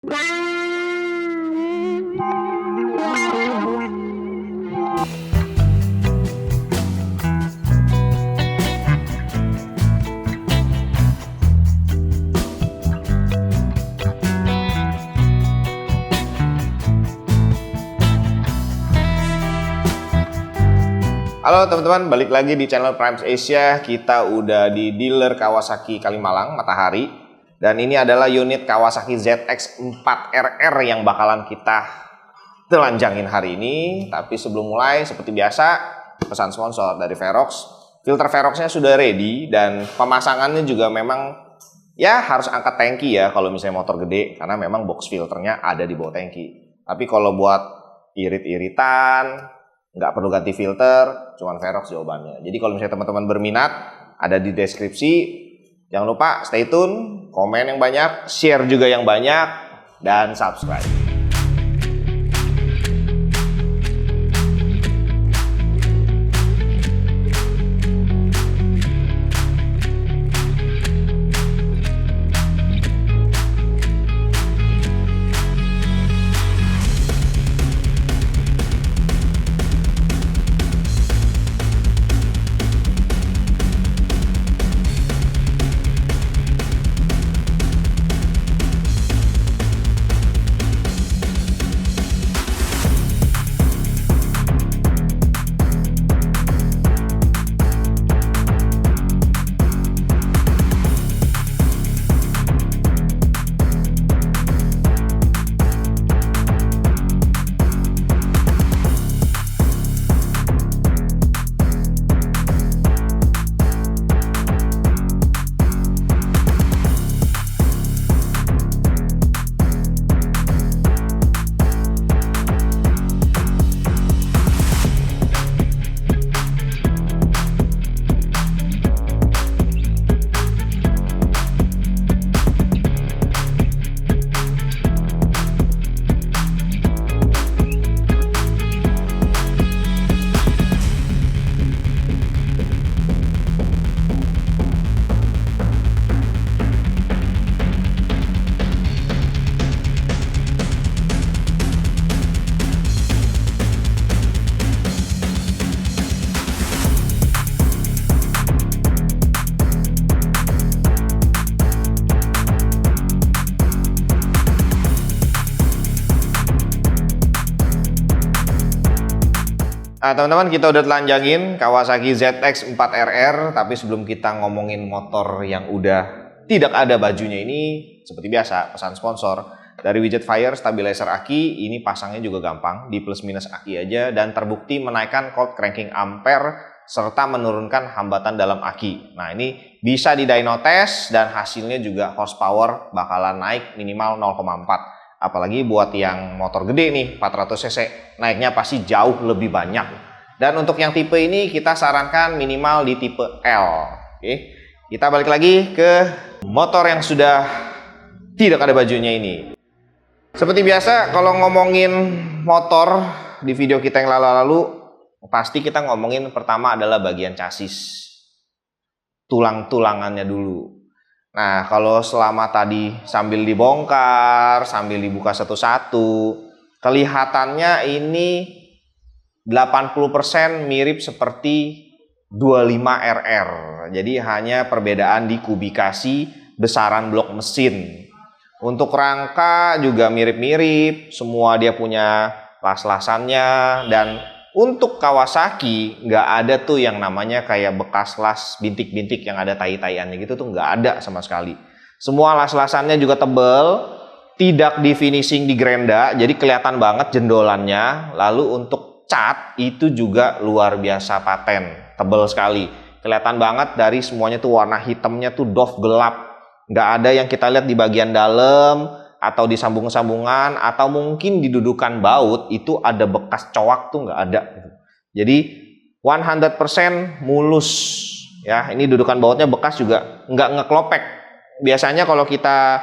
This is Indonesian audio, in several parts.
Halo teman-teman, balik lagi di channel Primes Asia. Kita udah di dealer Kawasaki Kalimalang, Matahari. Dan ini adalah unit Kawasaki ZX-4RR yang bakalan kita telanjangin hari ini. Tapi sebelum mulai, seperti biasa, pesan sponsor dari Verox. Filter Veroxnya sudah ready dan pemasangannya juga memang ya harus angkat tangki ya kalau misalnya motor gede. Karena memang box filternya ada di bawah tangki. Tapi kalau buat irit-iritan, nggak perlu ganti filter, cuman Verox jawabannya. Jadi kalau misalnya teman-teman berminat, ada di deskripsi. Jangan lupa stay tune, komen yang banyak, share juga yang banyak, dan subscribe. Nah teman-teman, kita udah telanjangin Kawasaki ZX-4RR. Tapi sebelum kita ngomongin motor yang udah tidak ada bajunya ini, seperti biasa pesan sponsor dari Widget Fire Stabilizer Aki. Ini pasangnya juga gampang, di plus minus aki aja, dan terbukti menaikkan cold cranking ampere serta menurunkan hambatan dalam aki. Nah ini bisa di dyno test dan hasilnya juga horsepower bakalan naik minimal 0,4. Apalagi buat yang motor gede nih, 400 cc, naiknya pasti jauh lebih banyak. Dan untuk yang tipe ini kita sarankan minimal di tipe L. Oke, kita balik lagi ke motor yang sudah tidak ada bajunya ini. Seperti biasa, kalau ngomongin motor di video kita yang lalu-lalu, pasti kita ngomongin pertama adalah bagian chassis. Tulang-tulangannya dulu. Nah, kalau selama tadi sambil dibongkar, sambil dibuka satu-satu, kelihatannya ini 80% mirip seperti 25RR. Jadi hanya perbedaan di kubikasi besaran blok mesin. Untuk rangka juga mirip-mirip, semua dia punya las-lasannya. Dan untuk Kawasaki nggak ada tuh yang namanya kayak bekas las bintik-bintik yang ada tai-taiannya gitu tuh, nggak ada sama sekali. Semua las-lasannya juga tebel, tidak di finishing di grenda, jadi kelihatan banget jendolannya. Lalu untuk cat itu juga luar biasa paten, tebel sekali. Kelihatan banget dari semuanya tuh warna hitamnya tuh doff gelap. Nggak ada yang kita lihat di bagian dalam atau di sambung-sambungan, atau mungkin di dudukan baut itu ada bekas coak tuh, nggak ada. Jadi 100% mulus ya. Ini dudukan bautnya bekas juga nggak ngeklopek. Biasanya kalau kita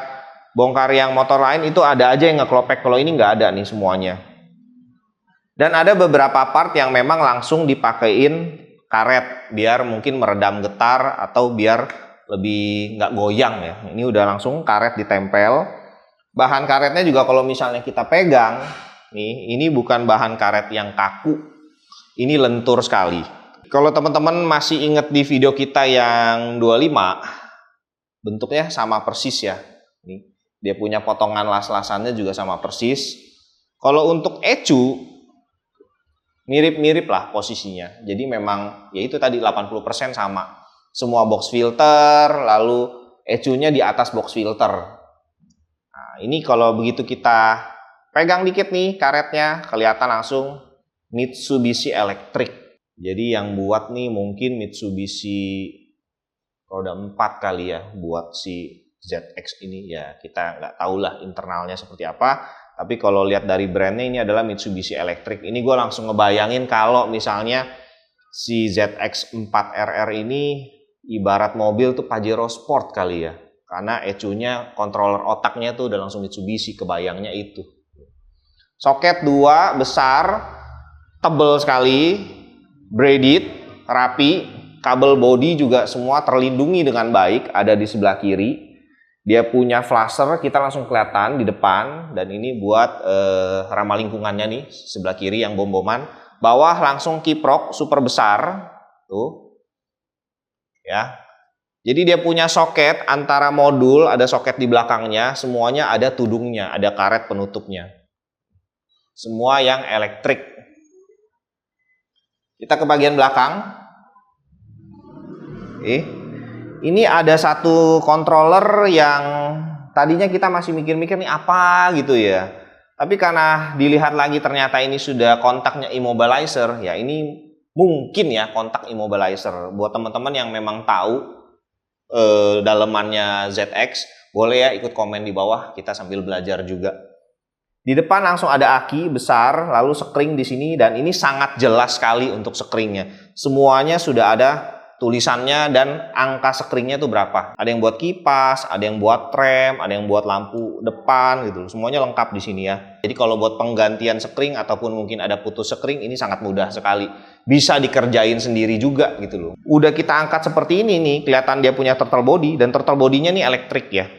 bongkar yang motor lain itu ada aja yang ngeklopek, kalau ini nggak ada nih semuanya. Dan ada beberapa part yang memang langsung dipakein karet biar mungkin meredam getar atau biar lebih nggak goyang ya. Ini udah langsung karet ditempel. Bahan karetnya juga kalau misalnya kita pegang, nih, ini bukan bahan karet yang kaku, ini lentur sekali. Kalau teman-teman masih ingat di video kita yang 25, bentuknya sama persis ya. Nih, dia punya potongan las-lasannya juga sama persis. Kalau untuk ecu, mirip-mirip lah posisinya. Jadi memang ya itu tadi 80% sama. Semua box filter, lalu ecunya di atas box filter. Nah, ini kalau begitu kita pegang dikit nih karetnya, kelihatan langsung Mitsubishi Electric. Jadi yang buat nih mungkin Mitsubishi roda 4 kali ya buat si ZX ini. Ya kita nggak tahu lah internalnya seperti apa. Tapi kalau lihat dari brandnya ini adalah Mitsubishi Electric. Ini gue langsung ngebayangin kalau misalnya si ZX4RR ini ibarat mobil tuh Pajero Sport kali ya. Karena ecunya, controller otaknya tuh udah langsung Mitsubishi, kebayangnya itu. Soket 2 besar, tebel sekali, braided, rapi, kabel body juga semua terlindungi dengan baik, ada di sebelah kiri. Dia punya flasher, kita langsung kelihatan di depan, dan ini buat ramah lingkungannya nih, sebelah kiri yang bom-boman. Bawah langsung kiprok super besar, tuh, ya. Jadi dia punya soket antara modul, ada soket di belakangnya, semuanya ada tudungnya, ada karet penutupnya. Semua yang elektrik. Kita ke bagian belakang. Ini ada satu controller yang tadinya kita masih mikir-mikir nih apa gitu ya. Tapi karena dilihat lagi ternyata ini sudah kontaknya immobilizer, ya ini mungkin ya kontak immobilizer. Buat teman-teman yang memang tahu dalemannya ZX, boleh ya ikut komen di bawah, kita sambil belajar juga. Di depan langsung ada aki besar, lalu sekring di sini, dan ini sangat jelas sekali untuk sekringnya. Semuanya sudah ada tulisannya dan angka sekringnya itu berapa. Ada yang buat kipas, ada yang buat rem, ada yang buat lampu depan gitu. Semuanya lengkap di sini ya. Jadi kalau buat penggantian sekring ataupun mungkin ada putus sekring, ini sangat mudah sekali. Bisa dikerjain sendiri juga gitu loh. Udah kita angkat seperti ini nih, kelihatan dia punya throttle body, dan throttle body-nya nih elektrik ya.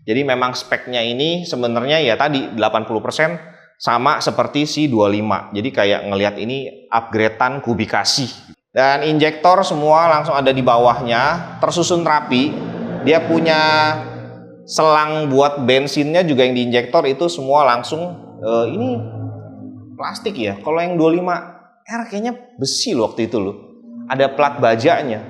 Jadi memang speknya ini sebenarnya ya tadi 80% sama seperti si 25. Jadi kayak ngelihat ini upgrade-an kubikasi. Dan injektor semua langsung ada di bawahnya, tersusun rapi. Dia punya selang buat bensinnya juga yang di injektor itu semua langsung ini plastik ya. Kalau yang 25R kayaknya besi loh waktu itu loh. Ada plat bajanya.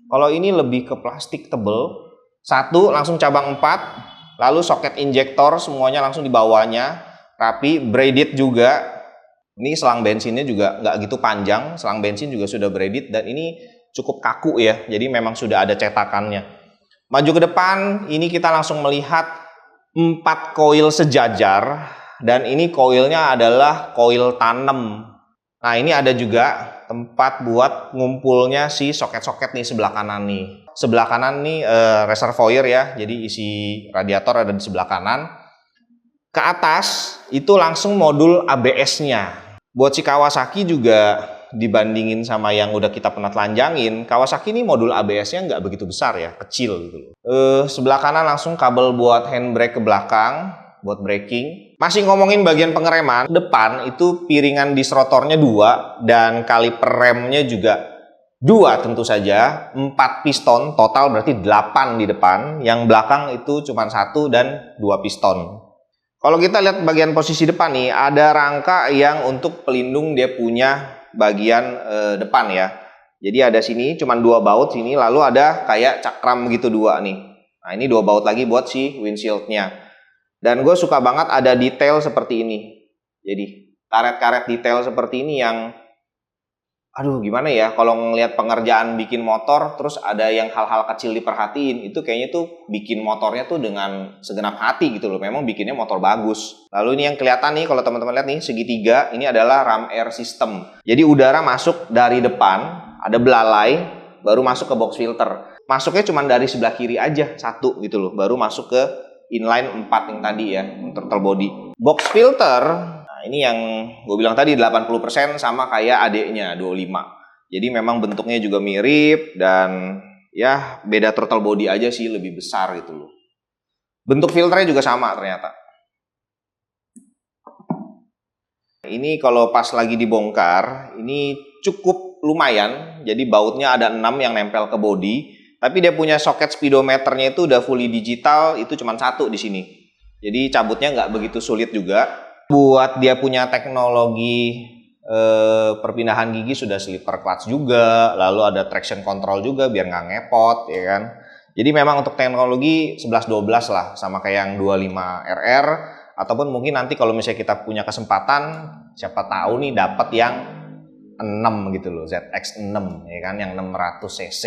Kalau ini lebih ke plastik tebel. Satu langsung cabang 4, lalu soket injektor semuanya langsung di bawahnya, rapi, braided juga. Ini selang bensinnya juga nggak gitu panjang, selang bensin juga sudah braided, dan ini cukup kaku ya, jadi memang sudah ada cetakannya. Maju ke depan, ini kita langsung melihat 4 koil sejajar, dan ini koilnya adalah koil tanam. Nah ini ada juga tempat buat ngumpulnya si soket-soket nih sebelah kanan nih. Sebelah kanan nih reservoir ya, jadi isi radiator ada di sebelah kanan. Ke atas itu langsung modul ABS-nya. Buat si Kawasaki juga dibandingin sama yang udah kita pernah telanjangin, Kawasaki ini modul ABS-nya nggak begitu besar ya, kecil gitu loh. Sebelah kanan langsung kabel buat handbrake ke belakang, buat braking. Masih ngomongin bagian pengereman, depan itu piringan disrotornya 2 dan kaliper remnya juga 2 tentu saja. 4 piston, total berarti 8 di depan. Yang belakang itu cuma 1 dan 2 piston. Kalau kita lihat bagian posisi depan nih, ada rangka yang untuk pelindung dia punya bagian depan ya. Jadi ada sini cuma 2 baut sini, lalu ada kayak cakram gitu 2 nih. Nah ini 2 baut lagi buat si windshield-nya. Dan gue suka banget ada detail seperti ini. Jadi karet-karet detail seperti ini yang aduh gimana ya, kalau ngelihat pengerjaan bikin motor terus ada yang hal-hal kecil diperhatiin, itu kayaknya tuh bikin motornya tuh dengan segenap hati gitu loh. Memang bikinnya motor bagus. Lalu ini yang kelihatan nih kalau teman-teman lihat nih segitiga, ini adalah ram air system. Jadi udara masuk dari depan, ada belalai, baru masuk ke box filter. Masuknya cuma dari sebelah kiri aja, 1 gitu loh, baru masuk ke inline 4 yang tadi ya, throttle body. Box filter ini yang gue bilang tadi 80% sama kayak adeknya 25. Jadi memang bentuknya juga mirip dan ya beda throttle body aja sih, lebih besar gitu loh. Bentuk filternya juga sama ternyata. Ini kalau pas lagi dibongkar, ini cukup lumayan. Jadi bautnya ada 6 yang nempel ke bodi. Tapi dia punya soket speedometernya itu udah fully digital, itu cuma 1 di sini. Jadi cabutnya nggak begitu sulit juga. Buat dia punya teknologi perpindahan gigi sudah slipper clutch juga, lalu ada traction control juga biar nggak ngepot, ya kan. Jadi memang untuk teknologi 11-12 lah, sama kayak yang 25RR, ataupun mungkin nanti kalau misalnya kita punya kesempatan, siapa tahu nih dapat yang 6 gitu loh, ZX6, ya kan, yang 600 cc.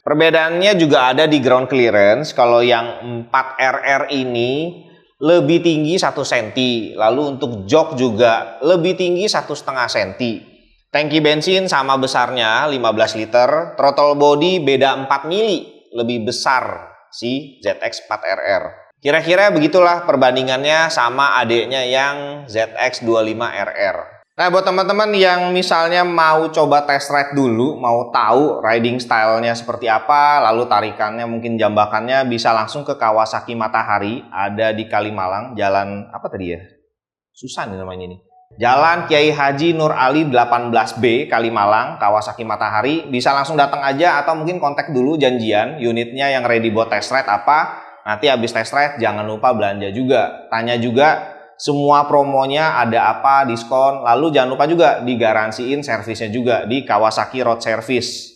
Perbedaannya juga ada di ground clearance. Kalau yang 4RR ini lebih tinggi 1 cm, lalu untuk jok juga lebih tinggi 1,5 cm. Tangki bensin sama besarnya 15 liter, throttle body beda 4 mili, lebih besar si ZX4RR. Kira-kira begitulah perbandingannya sama adiknya yang ZX25RR. Nah, buat teman-teman yang misalnya mau coba test ride dulu, mau tahu riding style-nya seperti apa, lalu tarikannya, mungkin jambakannya, bisa langsung ke Kawasaki Matahari, ada di Kalimalang, jalan apa tadi ya? Susah nih namanya ini. Jalan Kiai Haji Nur Ali 18B, Kalimalang, Kawasaki Matahari. Bisa langsung datang aja atau mungkin kontak dulu janjian, unitnya yang ready buat test ride apa. Nanti habis test ride jangan lupa belanja juga. Tanya juga semua promonya ada apa, diskon. Lalu jangan lupa juga digaransiin servisnya juga di Kawasaki Road Service.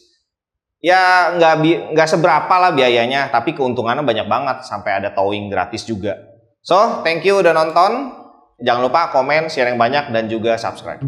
Ya nggak seberapa lah biayanya, tapi keuntungannya banyak banget, sampai ada towing gratis juga. So, thank you udah nonton. Jangan lupa komen, share yang banyak, dan juga subscribe.